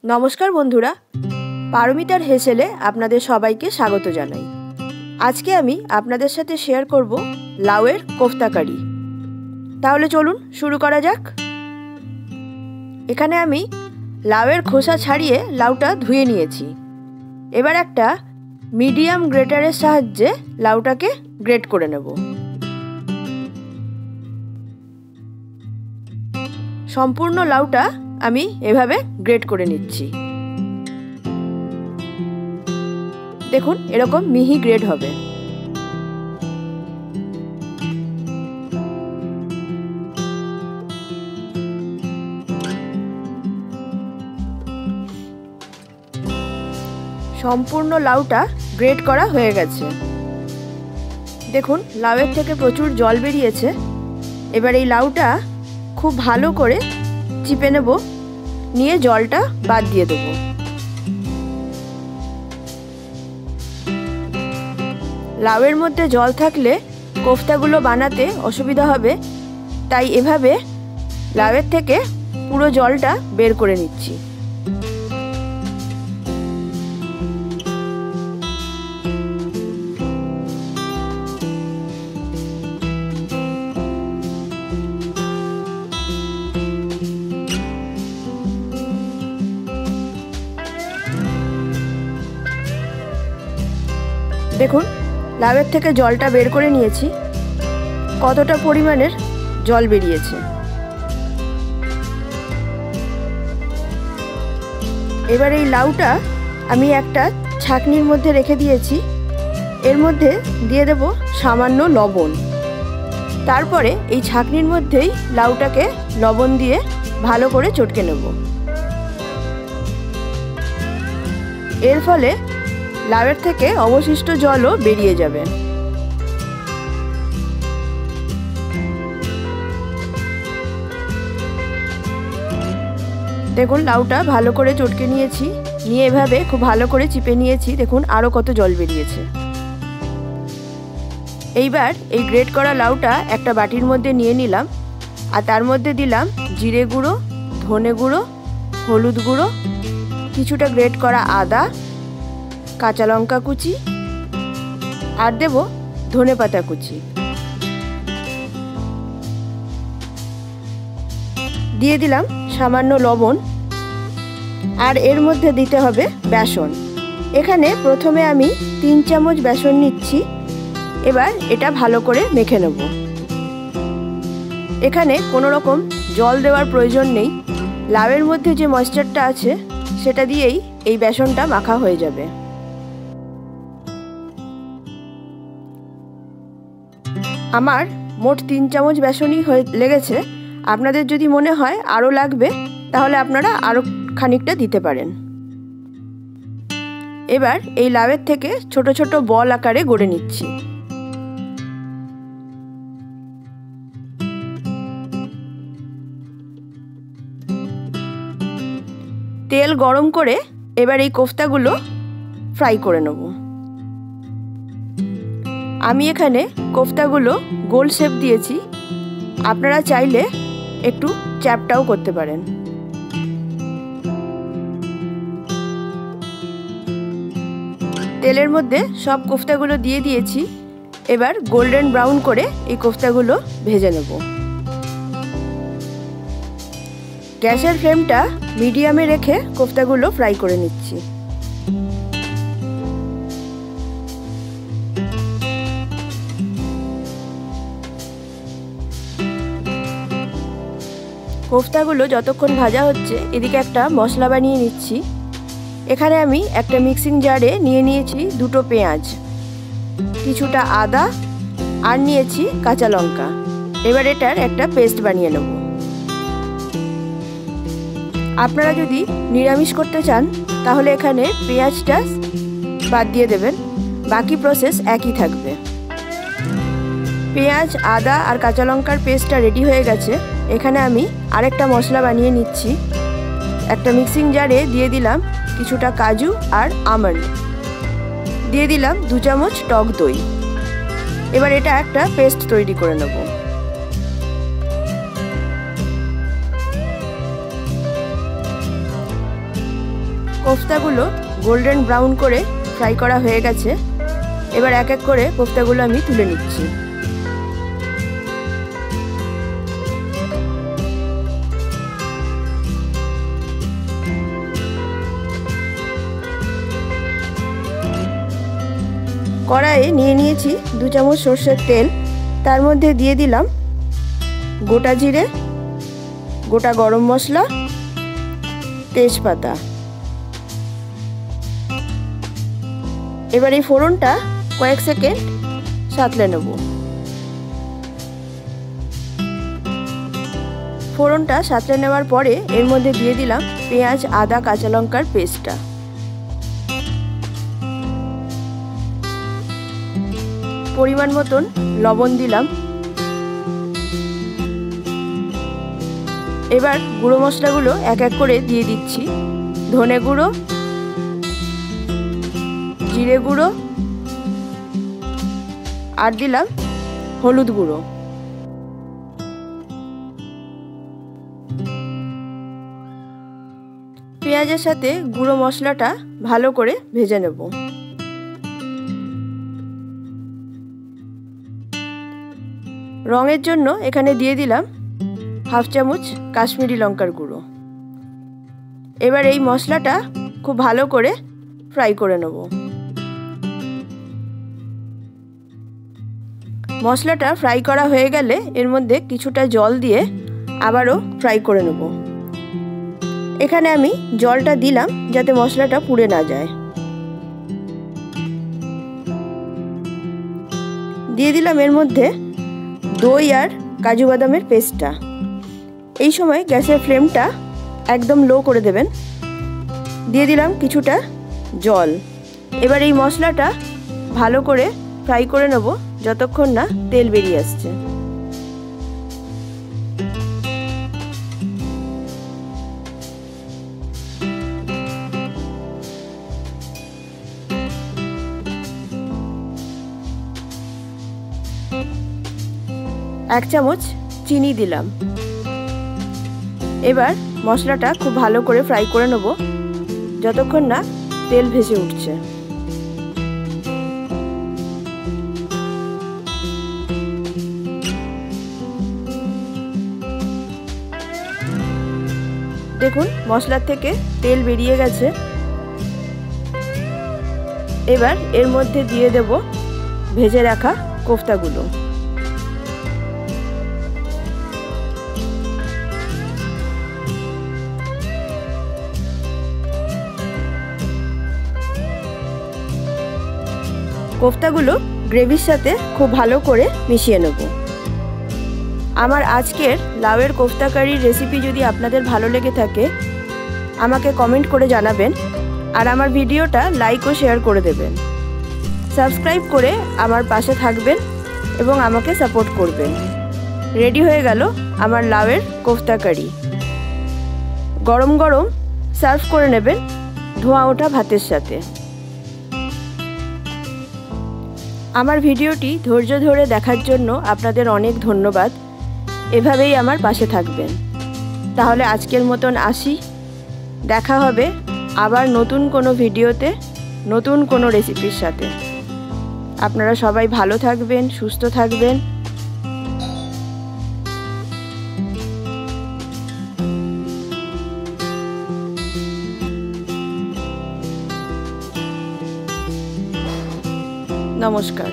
নমস্কার বন্ধুরা, পারমিতার হেসেলে আপনাদের সবাইকে স্বাগত জানাই। আজকে আমি আপনাদের সাথে শেয়ার করব লাউয়ের কোফতা কারি। তাহলে চলুন শুরু করা যাক। এখানে আমি লাউয়ের খোসা ছাড়িয়ে লাউটা ধুয়ে নিয়েছি। এবার একটা মিডিয়াম গ্রেটারের সাহায্যে লাউটাকে গ্রেট করে নেব। সম্পূর্ণ লাউটা আমি এভাবে গ্রেট করে নিচ্ছি। দেখুন এরকম মিহি গ্রেট হবে। সম্পূর্ণ লাউটা গ্রেট করা হয়ে গেছে। দেখুন লাউয়ের থেকে প্রচুর জল বেরিয়েছে। এবার এই লাউটা খুব ভালো করে চিপে নেব, নিয়ে জলটা বাদ দিয়ে দেব। লাউয়ের মধ্যে জল থাকলে কোফতাগুলো বানাতে অসুবিধা হবে, তাই এভাবে লাউয়ের থেকে পুরো জলটা বের করে নিচ্ছি। দেখুন লাউয়ের থেকে জলটা বের করে নিয়েছি। কতটা পরিমাণের জল বেরিয়েছে। এবার এই লাউটা আমি একটা ছাঁকনির মধ্যে রেখে দিয়েছি। এর মধ্যে দিয়ে দেব সামান্য লবণ। তারপরে এই ছাঁকনির মধ্যেই লাউটাকে লবণ দিয়ে ভালো করে চটকে নেব। এর ফলে লাউয়ের থেকে অবশিষ্ট জলও বেরিয়ে যাবে। দেখুন লাউটা ভালো করে চটকে নিয়েছি, নিয়ে এভাবে খুব ভালো করে চিপে নিয়েছি। দেখুন আরও কত জল বেরিয়েছে। এইবার এই গ্রেট করা লাউটা একটা বাটির মধ্যে নিয়ে নিলাম, আর তার মধ্যে দিলাম জিরে গুঁড়ো, ধনে গুঁড়ো, হলুদ গুঁড়ো, কিছুটা গ্রেট করা আদা, কাঁচা লঙ্কা কুচি, আর দেব ধনেপাতা কুচি। দিয়ে দিলাম সামান্য লবণ, আর এর মধ্যে দিতে হবে বেসন। এখানে প্রথমে আমি 3 চামচ বেসন নিচ্ছি। এবার এটা ভালো করে মেখে নেব। এখানে কোনো রকম জল দেওয়ার প্রয়োজন নেই। লাউয়ের মধ্যে যে ময়েশ্চারটা আছে সেটা দিয়েই এই বেসনটা মাখা হয়ে যাবে। আমার মোট 3 চামচ বেসনই লেগেছে। আপনাদের যদি মনে হয় আরও লাগবে তাহলে আপনারা আরও খানিকটা দিতে পারেন। এবার এই লাউয়ের থেকে ছোট ছোট বল আকারে গড়ে নিচ্ছি। তেল গরম করে এবার এই কোফতাগুলো ফ্রাই করে নেব। আমি এখানে কোফতাগুলো গোল শেপ দিয়েছি। আপনারা চাইলে একটু চ্যাপটাও করতে পারেন। তেলের মধ্যে সব কোফতাগুলো দিয়ে দিয়েছি। এবার গোল্ডেন ব্রাউন করে এই কোফতাগুলো ভেজে নেব। গ্যাসের ফ্লেমটা মিডিয়ামে রেখে কোফতাগুলো ফ্রাই করে নিচ্ছি। কোফতাগুলো যতক্ষণ ভাজা হচ্ছে এদিকে একটা মশলা বানিয়ে নিচ্ছি। এখানে আমি একটা মিক্সিং জারে নিয়ে নিয়েছি 2টো পেঁয়াজ, কিছুটা আদা, আর নিয়েছি কাঁচা লঙ্কা। এবার এটার একটা পেস্ট বানিয়ে নেব। আপনারা যদি নিরামিষ করতে চান তাহলে এখানে পেঁয়াজটা বাদ দিয়ে দেবেন, বাকি প্রসেস একই থাকবে। পেঁয়াজ, আদা আর কাঁচা লঙ্কার পেস্টটা রেডি হয়ে গেছে। এখানে আমি আরেকটা মশলা বানিয়ে নিচ্ছি। একটা মিক্সিং জারে দিয়ে দিলাম কিছুটা কাজু আর আমন্ড, দিয়ে দিলাম 2 চামচ টক দই। এবার এটা একটা পেস্ট তৈরি করে নেব। কোফতাগুলো গোল্ডেন ব্রাউন করে ফ্রাই করা হয়ে গেছে। এবার এক এক করে কোফতাগুলো আমি তুলে নিচ্ছি। কড়াইয়ে নিয়ে নিয়েছি 2 চামচ সরষের তেল। তার মধ্যে দিয়ে দিলাম গোটা জিরে, গোটা গরম মশলা, তেজপাতা। এবার এই ফোড়নটা কয়েক সেকেন্ড সাঁতলে নেব। ফোড়নটা সাঁতলে নেওয়ার পরে এর মধ্যে দিয়ে দিলাম পেঁয়াজ, আদা, কাঁচা লঙ্কার পেস্টটা। পরিমাণ মতন লবণ দিলাম। এবার গুঁড়ো মশলাগুলো এক এক করে দিয়ে দিচ্ছি। ধনে গুঁড়ো, জিরে গুঁড়ো, আর দিলাম হলুদ গুঁড়ো। পেঁয়াজের সাথে গুঁড়ো মশলাটা ভালো করে ভেজে নেব। রঙের জন্য এখানে দিয়ে দিলাম 1/2 চামচ কাশ্মীরি লঙ্কার গুঁড়ো। এবার এই মশলাটা খুব ভালো করে ফ্রাই করে নেব। মশলাটা ফ্রাই করা হয়ে গেলে এর মধ্যে কিছুটা জল দিয়ে আবারও ফ্রাই করে নেব। এখানে আমি জলটা দিলাম যাতে মশলাটা পুড়ে না যায়। দিয়ে দিলাম এর মধ্যে দই আর কাজু বাদামের পেস্টটা। এই সময় গ্যাসের ফ্লেমটা একদম লো করে দেবেন। দিয়ে দিলাম কিছুটা জল। এবার এই মশলাটা ভালো করে ফ্রাই করে নেব যতক্ষণ না তেল বেরিয়ে আসছে। এক চামচ চিনি দিলাম। এবার মশলাটা খুব ভালো করে ফ্রাই করে নেব যতক্ষণ না তেল ভেসে উঠছে। দেখুন মশলার থেকে তেল বেরিয়ে গেছে। এবার এর মধ্যে দিয়ে দেব ভেজে রাখা কোফতাগুলো। কোফতাগুলো গ্রেভির সাথে খুব ভালো করে মিশিয়ে নেব। আমার আজকের লাউয়ের কোফতা কারির রেসিপি যদি আপনাদের ভালো লেগে থাকে আমাকে কমেন্ট করে জানাবেন, আর আমার ভিডিওটা লাইক ও শেয়ার করে দেবেন। সাবস্ক্রাইব করে আমার পাশে থাকবেন এবং আমাকে সাপোর্ট করবেন। রেডি হয়ে গেল আমার লাউয়ের কোফতা কারি। গরম গরম সার্ভ করে নেবেন ধোঁয়া ওঠা ভাতের সাথে। আমার ভিডিওটি ধৈর্য ধরে দেখার জন্য আপনাদের অনেক ধন্যবাদ। এভাবেই আমার পাশে থাকবেন। তাহলে আজকের মতন আসি। দেখা হবে আবার নতুন কোনো ভিডিওতে নতুন কোনো রেসিপির সাথে। আপনারা সবাই ভালো থাকবেন, সুস্থ থাকবেন। নমস্কার।